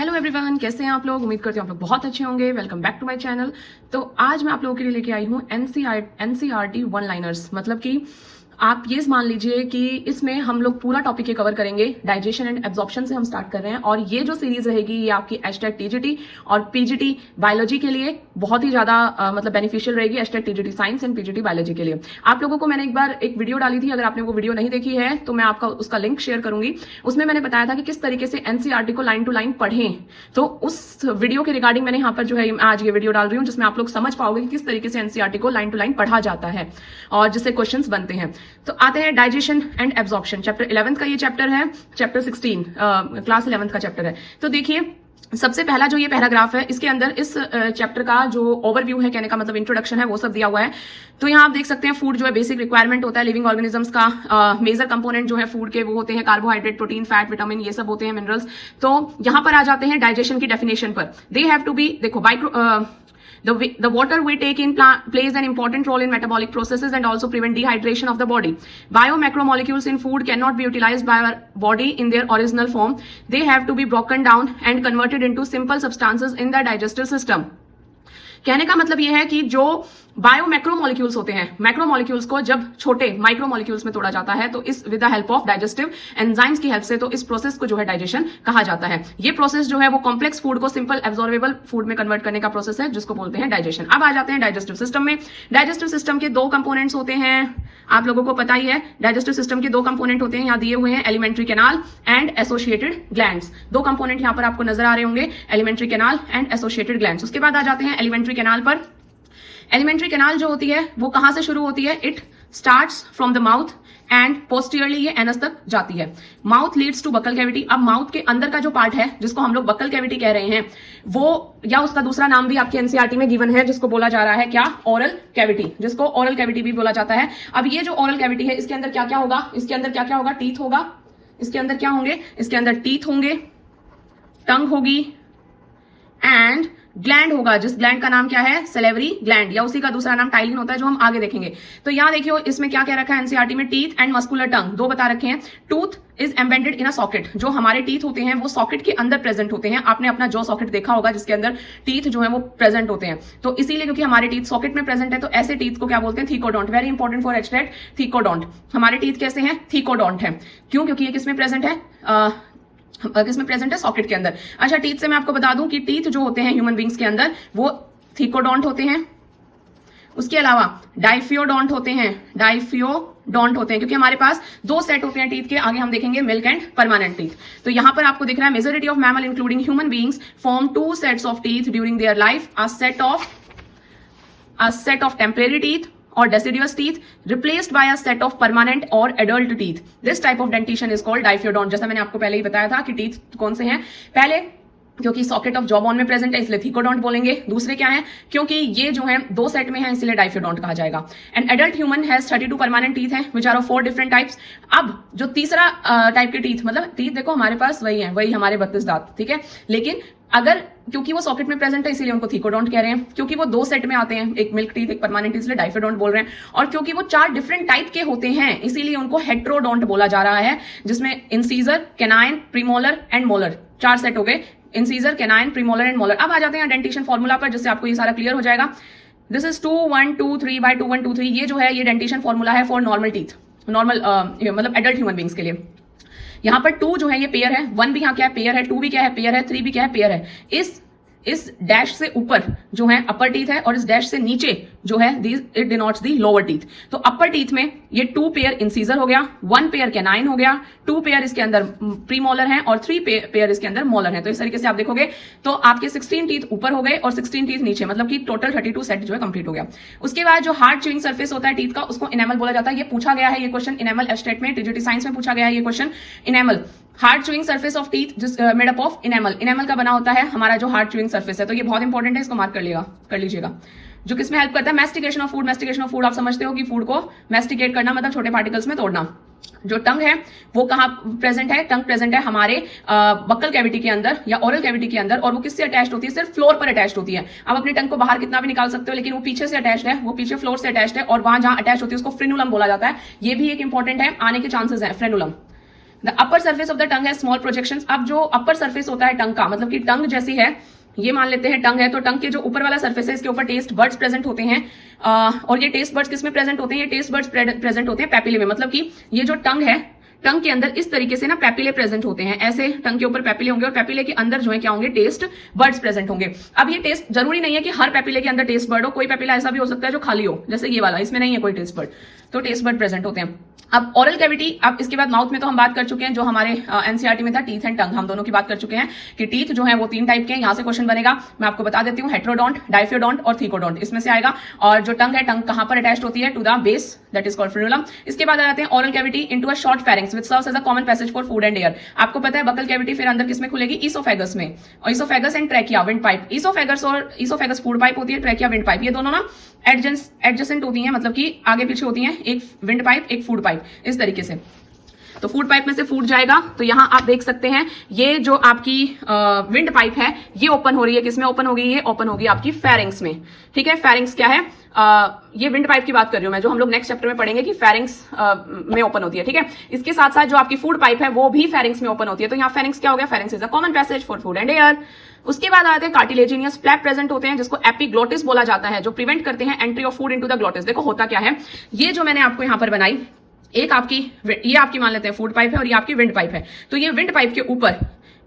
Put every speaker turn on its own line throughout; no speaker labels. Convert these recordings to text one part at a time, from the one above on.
Hello everyone, कैसे हैं आप लोग। उम्मीद करती हूँ आप लोग बहुत अच्छे होंगे। Welcome back to my channel. तो आज मैं आप लोगों के लिए लेके आई हूँ एनसीईआरटी वन लाइनर्स। मतलब कि आप ये मान लीजिए कि इसमें हम लोग पूरा टॉपिक ये कवर करेंगे। डाइजेशन एंड एब्जॉर्प्शन से हम स्टार्ट कर रहे हैं और ये जो सीरीज रहेगी ये आपकी एचटेट टीजीटी और पीजीटी बायोलॉजी के लिए बहुत ही ज्यादा मतलब बेनिफिशियल रहेगी। HTET TGT science and PGT biology के लिए आप लोगों को मैंने एक बार एक वीडियो डाली थी। अगर आपने वो वीडियो नहीं देखी है तो मैं आपका उसका लिंक शेयर करूंगी। उसमें मैंने बताया था कि किस तरीके से एनसीईआरटी को लाइन टू लाइन पढ़ें। तो उस वीडियो के रिगार्डिंग मैंने यहाँ पर जो है आज ये वीडियो डाल रही हूँ जिसमें आप लोग समझ पाओगे कि किस तरीके से एनसीईआरटी को लाइन टू लाइन पढ़ा जाता है और जिससे क्वेश्चंस बनते हैं। तो आते हैं डाइजेशन एंड एब्जॉर्प्शन। चैप्टर 11 का ये चैप्टर है। चैप्टर 16 क्लास 11 का चैप्टर है। तो देखिए सबसे पहला जो ये पैराग्राफ है इसके अंदर इस चैप्टर का जो ओवरव्यू है, कहने का मतलब इंट्रोडक्शन है, वो सब दिया हुआ है। तो यहाँ आप देख सकते हैं फूड जो है बेसिक रिक्वायरमेंट होता है लिविंग ऑर्गेनिजम्स का। मेजर कंपोनेंट जो है फूड के वो होते हैं कार्बोहाइड्रेट, प्रोटीन, फैट, विटामिन, ये सब होते हैं मिनरल्स। तो यहाँ पर आ जाते हैं डाइजेशन की डेफिनेशन पर। दे हैव टू बी, देखो The water we take in plays an important role in metabolic processes and also prevent dehydration of the body. Biomacromolecules in food cannot be utilized by our body in their original form. They have to be broken down and converted into simple substances in the digestive system. कहने का मतलब यह है कि जो bio macromolecules होते हैं, macromolecules को जब छोटे माइक्रोमोलिक्यूल्स में तोड़ा जाता है तो इस with the help of digestive enzymes की हेल्प से, तो इस प्रोसेस को जो है डाइजेशन कहा जाता है। ये प्रोसेस जो है वो कॉम्प्लेक्स फूड को सिंपल एब्जॉर्बेबल फूड में कन्वर्ट करने का प्रोसेस है जिसको बोलते हैं डाइजेशन। अब आ जाते हैं डाइजेस्टिव सिस्टम में। डाइजेस्टिव सिस्टम के दो कंपोनेंट्स होते हैं, आप लोगों को पता ही है। डाइजेस्टिव सिस्टम के दो कंपोनेंट होते हैं, यहाँ दिए हुए हैं, elementary canal and associated glands. दो कंपोनेंट यहाँ पर आपको नजर आ रहे होंगे, elementary canal and associated glands. उसके बाद आ जाते हैं एलिमेंट्री कैनाल पर। एलिमेंट्री कैनाल जो होती है वो कहां से शुरू होती है? It starts from the mouth and posteriorly ये एनस तक जाती है। Mouth leads to buccal cavity. अब माउथ के अंदर का जो पार्ट है जिसको हम लोग बकल कैविटी कह रहे हैं वो, या उसका दूसरा नाम भी आपके एनसीईआरटी में गिवन है जिसको बोला जा रहा है क्या? ओरल कैविटी, जिसको ओरल कैविटी भी बोला जाता है। अब ये जो ओरल कैविटी है इसके अंदर क्या क्या होगा? इसके अंदर क्या क्या होगा? टीथ होगा। इसके अंदर क्या होंगे? इसके अंदर टीथ होंगे, टंग होगी एंड ग्लैंड होगा, जिस ग्लैंड का नाम क्या है? सेलेवरी ग्लैंड, या उसी का दूसरा नाम टाइलिन होता है जो हम आगे देखेंगे। तो यहाँ देखियो इसमें क्या क्या रखा है एनसीईआरटी में? टीथ एंड मस्कुलर टंग, दो बता रखे हैं। Tooth is embedded in a socket. जो हमारे टीथ होते हैं वो सॉकेट के अंदर प्रेजेंट होते हैं। आपने अपना जॉ सॉकेट देखा होगा जिसके अंदर टीथ जो है वो प्रेजेंट होते हैं। तो इसीलिए क्योंकि हमारे टीथ सॉकेट में प्रेजेंट है तो ऐसे टीथ को क्या बोलते हैं? Thecodont. Very important for HTET, thecodont. हमारे टीथ कैसे हैं? थीकोडोंट है। क्यों? क्योंकि ये किसमें प्रेजेंट है? किसमें प्रेजेंट है? सॉकेट के अंदर। अच्छा, टीथ से मैं आपको बता दूं कि टीथ जो होते हैं ह्यूमन बींग्स के अंदर वो थीकोडोंट होते हैं। उसके अलावा डाइफियोडोंट होते हैं, डाइफियोडोंट होते हैं, क्योंकि हमारे पास दो सेट होते हैं टीथ के। आगे हम देखेंगे मिल्क एंड परमानेंट टीथ। तो यहां पर आपको दिख रहा है majority of mammal including human beings form two sets of teeth during their life, a set of temporary teeth or deciduous teeth replaced by a set of permanent or adult teeth. This type of dentition is called diphyodont. जैसा मैंने आपको पहले ही बताया था कि teeth कौन से हैं। पहले क्योंकि सॉकेट ऑफ जॉ बोन में प्रेजेंट है इसलिए थीकोडोंट बोलेंगे। दूसरे क्या है? क्योंकि ये जो है दो सेट में है इसलिए डाइफियोडोंट कहा जाएगा। And adult human has 32 permanent teeth है which are of 4 different types. अब जो तीसरा टाइप के टीथ, मतलब टीथ देखो हमारे पास वही है, वही हमारे 32 दांत, ठीक है। लेकिन अगर क्योंकि वो सॉकेट में प्रेजेंट है इसीलिए उनको थीकोडोंट कह रहे हैं। क्योंकि वो दो सेट में आते हैं, एक मिल्क टीथ एक परमानेंट टीथ, इसलिए डाइफियोडोंट बोल रहे हैं। और क्योंकि वो 4 डिफरेंट टाइप के होते हैं इसीलिए उनको हेट्रोडोंट बोला जा रहा है, जिसमें incisor, canine, premolar and molar, 4 set हो गए। Incisor, canine, premolar and molar. अब आ जाते हैं डेंटिशन फॉर्मूला पर जिससे आपको ये सारा क्लियर हो जाएगा। This is 2 1 2 3 by 2 1 2 3। ये जो है ये डेंटिशन फॉर्मूला है फॉर नॉर्मल टीथ, नॉर्मल मतलब एडल्ट ह्यूमन बींग्स के लिए। यहाँ पर 2 जो है ये पेयर है, 1 भी यहाँ क्या है? पेयर है। 2 भी क्या है? पेयर है। 3 भी क्या है? पेयर है। इस डैश से ऊपर जो है अपर टीथ है और इस डैश से नीचे जो है it denotes the lower teeth. तो अपर टीथ में ये 2 पेयर इंसीजर हो गया, 1 पेयर कैनाइन हो गया, 2 पेयर इसके अंदर प्रीमोलर है और 3 पेयर इसके अंदर मोलर है। तो इस तरीके से आप देखोगे तो आपके 16 टीथ ऊपर हो गए और 16 टीथ नीचे, मतलब कि टोटल 32 सेट जो है कंप्लीट हो गया। उसके बाद जो हार्ड च्यूइंग सरफेस होता है टीथ का उसको इनेमल बोला जाता है। ये पूछा गया है ये क्वेश्चन इनेमल एस्टेट में, टीजीटी साइंस में पूछा गया है ये question. Enamel hard chewing surface of teeth जिस made up of enamel, enamel का बना होता है हमारा जो हार्ड च्यूइंग सरफेस है। तो ये बहुत इंपॉर्टेंट है, इसको मार्क कर लीजिएगा। जो किसमें हेल्प करता है? Mastication of food. Mastication of food आप समझते हो कि फूड को मैस्टिकेट करना मतलब छोटे पार्टिकल्स में तोड़ना। जो टंग है वो कहाँ प्रेजेंट है? टंग प्रेजेंट है हमारे बक्कल कैविटी के अंदर या ओरल कैविटी के अंदर, और वो किससे अटैच्ड होती है? सिर्फ फ्लोर पर अटैच्ड होती है। आप अपनी टंग को बाहर कितना भी निकाल सकते हो लेकिन वो पीछे से अटैच्ड है, वो पीछे फ्लोर से अटैच्ड है, और वहां जहां अटैच होती है उसको फ्रेनुलम बोला जाता है। ये भी एक इंपॉर्टेंट है, आने के चांसेस है frenulum. The upper surface of the tongue है स्मॉल प्रोजेक्शंस। अब जो अपर सर्फेस होता है टंग का, मतलब कि टंग जैसी है, ये मान लेते हैं टंग है, तो टंग के जो ऊपर वाला सर्फेस है इसके ऊपर टेस्ट बर्ड्स प्रेजेंट होते हैं। और ये टेस्ट बर्ड्स किस में प्रेजेंट होते हैं? ये टेस्ट बर्ड्स प्रेजेंट होते हैं पैपिले में। मतलब कि ये जो टंग है, टंग के अंदर इस तरीके से ना पैपिले प्रेजेंट होते हैं। ऐसे टंग के ऊपर पैपिले होंगे और पैपिले के अंदर जो है क्या होंगे? टेस्ट बर्ड्स प्रेजेंट होंगे। अब ये टेस्ट जरूरी नहीं है कि हर पैपिले के अंदर टेस्ट बर्ड हो, कोई पैपिला ऐसा भी हो सकता है जो खाली हो, जैसे ये वाला, इसमें नहीं है कोई टेस्ट बर्ड, तो टेस्ट बर्ड प्रेजेंट होते हैं। अब ओरल कैविटी, अब इसके बाद माउथ में तो हम बात कर चुके हैं, जो हमारे एनसीईआरटी में था टीथ एंड टंग, हम दोनों की बात कर चुके हैं कि टीथ जो है वो 3 टाइप के हैं। यहां से क्वेश्चन बनेगा, मैं आपको बता देती हूँ, हेट्रोडोंट, डाइफियोडोंट और थीकोडोंट, इसमें से आएगा। और जो टंग है, टंग कहां पर अटैच्ड होती है? To the base, that is called frenulum. इसके बाद आ जाते हैं oral cavity into a short pharynx which serves as a common passage for food and air. आपको पता है बकल कैविटी फिर अंदर किसमें खुलेगी? ईसोफेगस में। और oesophagus and trachea, wind pipe. Oesophagus और ईसोफेगस फूड पाइप होती है, ट्रैकिया विंड पाइप। ये दोनों ना एडजेसेंट होती हैं, मतलब कि आगे पीछे होती हैं, एक विंड पाइप एक फूड पाइप, इस तरीके से। तो फूड पाइप में से फूड जाएगा, तो यहां आप देख सकते हैं ये जो आपकी विंड पाइप है ये ओपन हो रही है। किसमें ओपन होगी? ये ओपन होगी आपकी फेरिंग्स में। ठीक है, फेरिंग्स क्या है? ये विंड पाइप की बात कर रही हूं मैं, जो हम लोग नेक्स्ट चैप्टर में पढ़ेंगे कि फेरिंग्स में ओपन होती है। ठीक है, इसके साथ साथ जो आपकी फूड पाइप है वो भी फेरिंग्स में ओपन होती है। तो यहाँ फेरिंग्स क्या हो गया? Pharynx is a common passage for food and air. उसके बाद आते हैं कार्टिलेजिनियस फ्लैप प्रेजेंट होते हैं, जिसको एपिग्लोटिस बोला जाता है, जो प्रिवेंट करते हैं entry of food into the glottis. देखो होता क्या है, ये जो मैंने आपको यहां पर बनाई, एक आपकी, ये आपकी मान लेते हैं फूड पाइप है और ये आपकी विंड पाइप है। तो ये विंड पाइप के ऊपर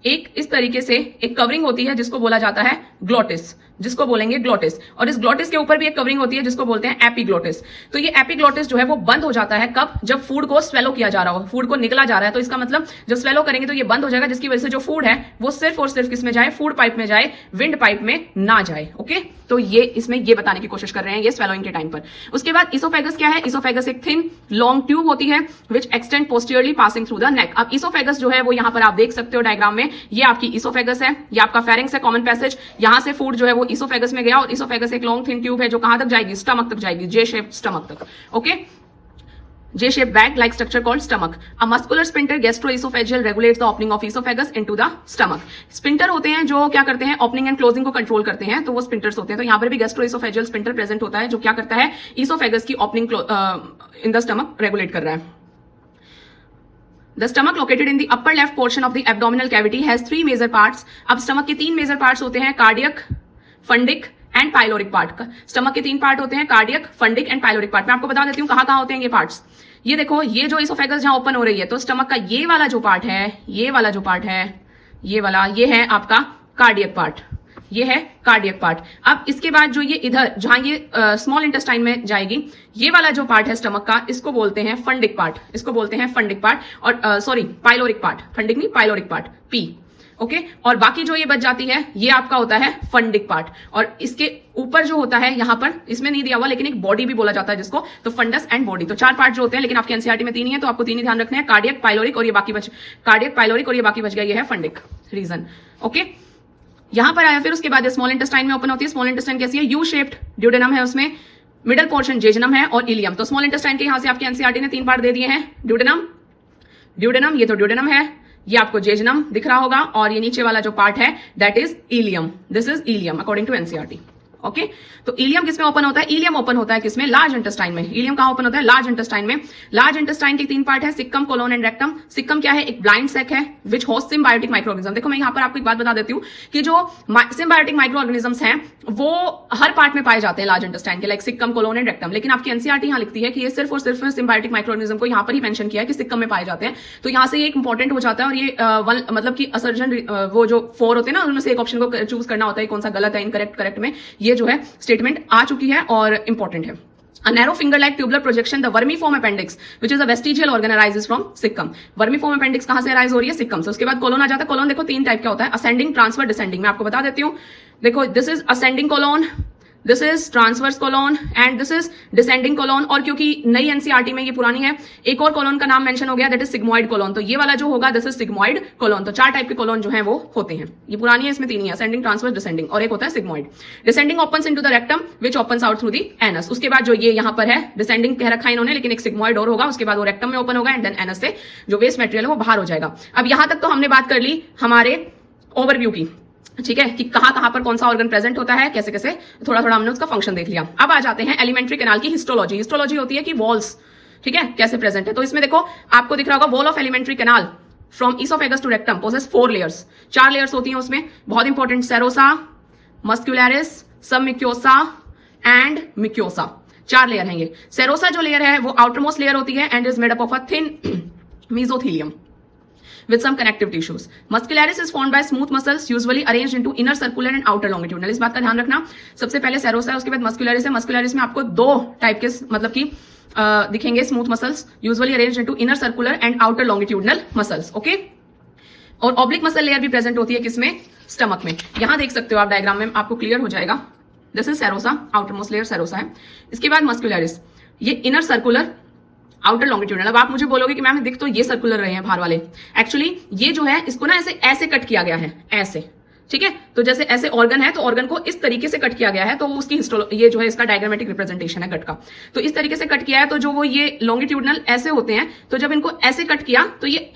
एक इस तरीके से एक कवरिंग होती है जिसको बोला जाता है ग्लोटिस, जिसको बोलेंगे ग्लोटिस। और इस ग्लोटिस के ऊपर भी एक कवरिंग होती है जिसको बोलते हैं एपिग्लोटिस। तो ये एपिग्लोटिस जो है वो बंद हो जाता है कब? जब फूड को स्वेलो किया जा रहा हो, फूड को निकला जा रहा है। तो इसका मतलब जब स्वेलो करेंगे तो ये बंद हो जाएगा, जिसकी वजह से जो फूड है वो सिर्फ और सिर्फ किस में जाए? फूड पाइप में जाए, विंड पाइप में ना जाए। ओके, तो ये इसमें ये बताने की कोशिश कर रहे हैं ये स्वेलोइंग के टाइम पर। उसके बाद इसोफेगस क्या है? इसोफेगस एक थिन लॉन्ग ट्यूब होती है which extend posteriorly passing through the neck. अब इसोफेगस जो है वो यहां पर आप देख सकते हो डायग्राम में, ये आपकी इसोफेगस है, ये आपका फेरिंग्स है, कॉमन पैसेज। यहां से फूड जो है वो इसोफेगस में गया और इसोफेगस एक लॉन्ग थिन ट्यूब है जो कहां तक जाएगी? स्टमक तक जाएगी, जे शेप स्टमक तक। Okay, J shaped bag like structure called stomach. A muscular sphincter gastroesophageal regulates the opening of esophagus into the stomach. Sphincter होते हैं जो क्या करते हैं? ओपनिंग एंड क्लोजिंग को कंट्रोल करते हैं, तो वो स्पिंटर्स होते हैं। तो यहाँ पर भी gastroesophageal sphincter प्रेजेंट होता है जो क्या करता है? esophagus की opening in the stomach regulate कर रहा है। The stomach located in the upper left portion of the abdominal cavity has 3 major parts. अब स्टमक के 3 मेजर पार्ट्स होते हैं, cardiac, fundic and pyloric part. Stomach के 3 पार्ट होते हैं, cardiac, fundic and pyloric part. मैं आपको बता देती हूँ कहाँ कहाँ होते हैं ये पार्ट्स। ये देखो, ये जो इसोफेगस जहां ओपन हो रही है, तो स्टमक का ये वाला जो पार्ट है, ये वाला जो पार्ट है, ये वाला, ये है आपका कार्डियक पार्ट, ये है कार्डियक पार्ट। अब इसके बाद जो ये इधर जहां ये स्मॉल इंटेस्टाइन में जाएगी, ये वाला जो पार्ट है स्टमक का, इसको बोलते हैं फंडिक पार्ट, इसको बोलते हैं फंडिक पार्ट। और सॉरी, पाइलोरिक पार्ट, फंडिक नहीं, पाइलोरिक पार्ट, पी। ओके, और बाकी जो ये बच जाती है ये आपका होता है फंडिक पार्ट। और इसके ऊपर जो होता है, यहां पर इसमें नहीं दिया हुआ लेकिन एक बॉडी भी बोला जाता है जिसको, तो फंडस एंड बॉडी। तो 4 पार्ट जो होते हैं, लेकिन आपके एनसीईआरटी में 3 ही है, तो आपको 3 ही ध्यान रखने हैं, कार्डियक, पाइलोरिक और ये बाकी बच, कार्डियक, पाइलोरिक और ये बाकी बच गया, ये है फंडिक रीजन। ओके, यहां पर आया, फिर उसके बाद स्मॉल इंटेस्टाइन में ओपन होती है। स्मॉल इंटेस्टाइन कैसी है? यू शेप्ड ड्यूडेनम है, उसमें मिडल पोर्शन जेजनम है और इलियम। तो स्मॉल इंटेस्टाइन के यहां से आपके एनसीईआरटी ने 3 पार्ट दे दिए हैं, ड्यूडेनम, ड्यूडेनम, ये तो ड्यूडेनम है, ये आपको जेजनम दिख रहा होगा, और ये नीचे वाला जो पार्ट है that is ileum, this is ileum according to NCERT. Okay, तो इलियम किसमें ओपन होता है? इलियम ओपन होता है किसमें? लार्ज इंटेस्टाइन में। इलियम कहां ओपन होता है? लार्ज इंटेस्टाइन में। लार्ज इंटेस्टाइन के 3 पार्ट है, caecum, colon and rectum. Caecum क्या है? एक ब्लाइंड सेक है which host symbiotic micro organism. देखो मैं यहां पर आपको एक बात बता देती हूँ कि जो सिम्बायोटिक माइक्रो ऑर्गेनिजम्स हैं वो हर पार्ट में पाए जाते हैं लार्ज इंटेस्टाइन के, like caecum, colon and rectum. लेकिन आपकी एनसीईआरटी यहां लिखती है कि ये सिर्फ और सिर्फ सिम्बायोटिक माइक्रो ऑर्गेनिज्म को यहां पर ही मेंशन किया है कि सिक्कम में पाए जाते हैं। तो यहां से ये एक इंपॉर्टेंट हो जाता है, और ये मतलब कि असर्जन वो जो 4 होते हैं ना, उनमें से एक ऑप्शन को चूज करना होता है कौन सा गलत है, इनकरेक्ट, करेक्ट में ये जो है स्टेटमेंट आ चुकी है और इंपॉर्टेंट है। A narrow finger-like tubular projection, the vermiform appendix, which is a vestigial organ, arises from caecum. Vermiform appendix कहां से अराइज हो रही है? सिक्कम से। उसके बाद कोलोन आ जाता है। कोलोन देखो 3 टाइप का होता है, असेंडिंग, ट्रांसफर, डिसेंडिंग। मैं आपको बता देती हूँ, देखो this is ascending colon, this is transverse colon and this is descending colon. और क्योंकि नई एनसीईआरटी में ये पुरानी है, एक और कोलोन का नाम मेंशन हो गया, दैट इज सिग्मोइड कोलोन। तो ये वाला जो होगा दिस इज सिग्मोइड कोलोन। तो 4 टाइप के कोलोन जो है वो होते हैं। ये पुरानी है, इसमें 3 ही है, असेंडिंग, ट्रांसवर्स, डिसेंडिंग, और एक होता है sigmoid. Descending opens into the rectum which opens out through the anus. उसके बाद जो ये यहाँ पर है डिसेंडिंग कह रखा है इन्होंने, लेकिन एक सिग्मोइड और होगा, उसके बाद वो रेक्टम में ओपन होगा एंड देन एनस से जो वेस्ट मटेरियल है वो बाहर हो जाएगा। अब यहां तक तो हमने बात कर ली हमारे ओवरव्यू की, ठीक है, कि कहां पर कौन सा ऑर्गन प्रेजेंट होता है, कैसे कैसे, थोड़ा थोड़ा हमने उसका फंक्शन देख लिया। अब आ जाते हैं एलिमेंट्री कैनाल की हिस्टोलॉजी। हिस्टोलॉजी होती है कि वॉल्स, ठीक है, कैसे प्रेजेंट है। तो इसमें देखो आपको दिख रहा होगा wall of elementary canal, from oesophagus to rectum possesses 4 layers, 4 layers होती हैं उसमें, बहुत important, serosa, muscularis, submucosa and mucosa, 4 layer हैं ये। सेरोसा जो लेयर है वो आउटरमोस्ट लेयर होती है and is made up of a thin mesothelium with some connective tissues. Muscularis is formed by smooth muscles usually arranged into inner circular and outer longitudinal. इस बात का ध्यान रखना, सबसे पहले सेरोसा है, उसके बाद मस्कुलरिस है। मस्कुलरिस में आपको 2 टाइप के मतलब कि दिखेंगे smooth muscles, usually arranged into inner circular and outer longitudinal muscles, okay. और ऑब्लिक मसल लेयर भी प्रेजेंट होती है किसमें, स्टमक में। यहां देख सकते हो आप डायग्राम में, आपको क्लियर हो जाएगा। This is serosa, outer most layer serosa है। इसके बाद मस्कुलरिस, ये इनर सर्कुलर आउटर लॉन्गिट्यूडनल। अब आप मुझे बोलोगे कि मैम दिख तो ये सर्कुलर रहे हैं बाहर वाले, एक्चुअली ये जो है इसको ना ऐसे कट किया गया है, ऐसे, ठीक है। तो जैसे ऐसे ऑर्गन है तो ऑर्गन को इस तरीके से कट किया गया है, तो उसकी ये जो है इसका डायग्रामेटिक रिप्रेजेंटेशन है कट का। तो इस तरीके से कट किया है, तो जो वो ये लॉन्गिट्यूडनल ऐसे होते हैं, तो जब इनको ऐसे कट किया तो ये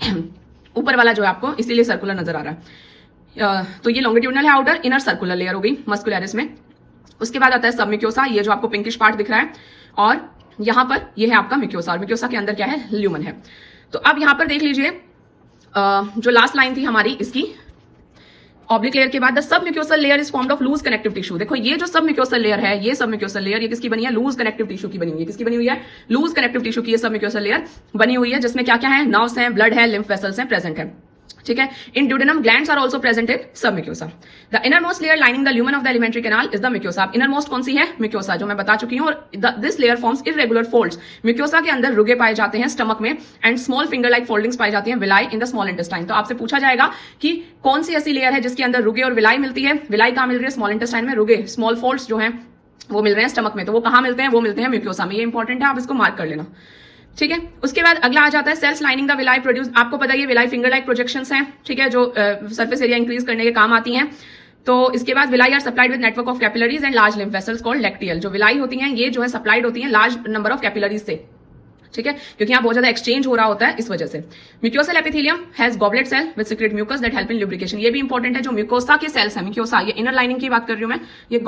ऊपर वाला जो है आपको इसीलिए सर्कुलर नजर आ रहा है। तो ये लॉन्गिट्यूडनल है, आउटर इनर सर्कुलर लेयर हो गई मस्कुलरिस में। उसके बाद आता है सबम्यूकोसा, ये जो आपको पिंकिश पार्ट दिख रहा है, और यहां पर ये है आपका म्यूकोसा, और म्यूकोसा के अंदर क्या है, ल्यूमन है। तो अब यहां पर देख लीजिए जो लास्ट लाइन थी हमारी इसकी, ऑब्लिक लेयर के बाद the submucosal layer is formed of loose connective tissue. देखो ये जो सब म्यूकोसल लेयर है, ये सब म्यूकोसल लेयर ये किसकी बनी है, लूज कनेक्टिव टिश्यू की बनी हुई है। किसकी बनी हुई है, लूज कनेक्टिव टिश्यू की ये सब म्यूकोसल लेयर बनी हुई है, जिसमें क्या क्या है, नर्व्स हैं, ब्लड है, लिम्फ वेसल्स हैं, प्रेजेंट है, ठीक है। In duodenum glands are also present in sub mucosa. The innermost layer lining the lumen of the alimentary canal is the mucosa. अब इनरमोस्ट कौन सी है, म्यूकोसा, जो मैं बता चुकी हूं। और this layer forms irregular folds. Mucosa के अंदर रुगे पाए जाते हैं स्टमक में, and small finger like foldings पाई जाती हैं villi in the small intestine. तो आपसे पूछा जाएगा कि कौन सी ऐसी लेयर है जिसके अंदर रुगे और विलाई मिलती है। विलाई कहां मिल रही है, स्मॉल इंटेस्टाइन में, रुगे स्मॉल फोल्ड्स जो है वो मिल रहे हैं स्टमक में। तो वो कहां मिलते हैं, वो मिलते हैं म्यूकोसा में। ये इंपॉर्टेंट है, आप इसको मार्क कर लेना, ठीक है। उसके बाद अगला आ जाता है cells lining the villi produce. आपको पता है ये विलाई फिंगर लाइक प्रोजेक्शंस हैं, ठीक है, जो सरफेस एरिया इंक्रीज करने के काम आती हैं। तो इसके बाद villi are supplied with network of capillaries and large lymph vessels called lacteal. जो विलाई होती हैं ये जो है सप्लाइड होती हैं लार्ज नंबर ऑफ कैपिलरीज से, ठीक है, क्योंकि यहाँ बहुत ज्यादा एक्सचेंज हो रहा होता है इस वजह से। Mucosal epithelium has goblet cell with secrete mucus that help in lubrication. ये भी इंपॉर्टेंट है, जो म्यूकोसा के सेल्स है, म्यूकोसा ये इनर लाइनिंग की बात कर रही हूं मैं, ये